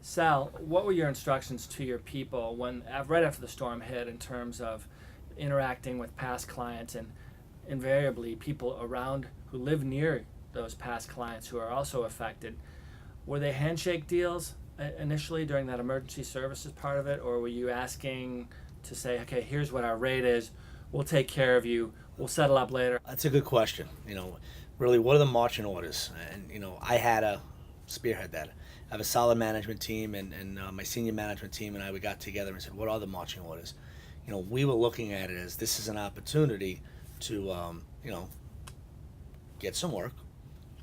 Sal, what were your instructions to your people when right after the storm hit in terms of interacting with past clients and invariably people around who live near those past clients who are also affected? Were they handshake deals initially during that emergency services part of it, or were you asking to say, okay, here's what our rate is, we'll take care of you, we'll settle up later? That's a good question. Really, what are the marching orders? And I had a spearhead that. I have a solid management team, and my senior management team and I, we got together and said, what are the marching orders? We were looking at it as this is an opportunity to, get some work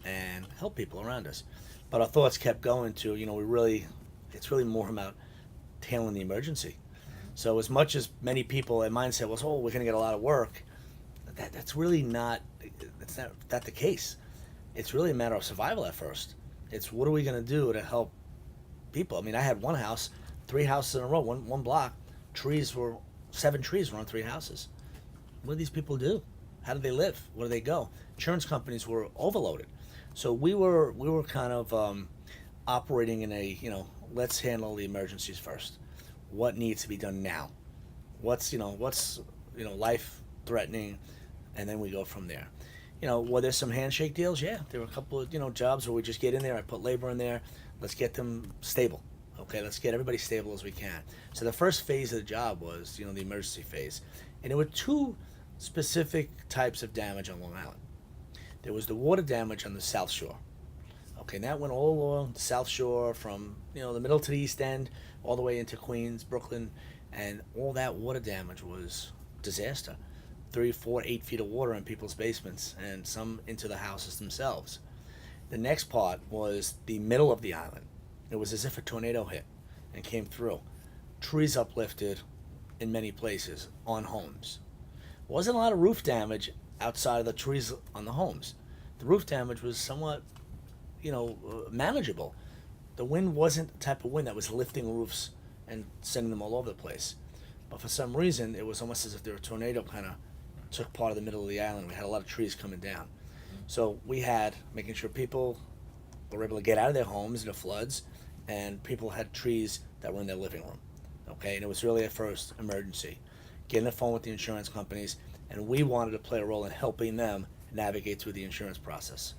and help people around us. But our thoughts kept going to, it's really more about handling the emergency. So as much as many people, their mindset was, oh, we're going to get a lot of work, that's really not, that's not the case. It's really a matter of survival at first. It's what are we going to do to help people? I mean, I had one house, 3 houses in a row, one block, 7 trees were on 3 houses. What do these people do? How do they live? Where do they go? Insurance companies were overloaded. So we were kind of operating in a, let's handle the emergencies first. What needs to be done now? What's life threatening, and then we go from there. Were there some handshake deals? Yeah, there were a couple of jobs where we just get in there. I put labor in there. Let's get them stable. Okay, let's get everybody stable as we can. So the first phase of the job was the emergency phase, and there were two specific types of damage on Long Island. There was the water damage on the South Shore. Okay, and that went all along the South Shore from the middle to the East End, all the way into Queens, Brooklyn, and all that water damage was disaster. 3, 4, 8 feet of water in people's basements, and some into the houses themselves. The next part was the middle of the island. It was as if a tornado hit and came through. Trees uplifted in many places on homes. Wasn't a lot of roof damage outside of the trees on the homes. The roof damage was somewhat, manageable. The wind wasn't the type of wind that was lifting roofs and sending them all over the place. But for some reason, it was almost as if there were a tornado kind of took part of the middle of the island. We had a lot of trees coming down. So we had making sure people were able to get out of their homes in the floods, and people had trees that were in their living room. Okay, and it was really a first emergency. Getting the phone with the insurance companies, and we wanted to play a role in helping them navigate through the insurance process.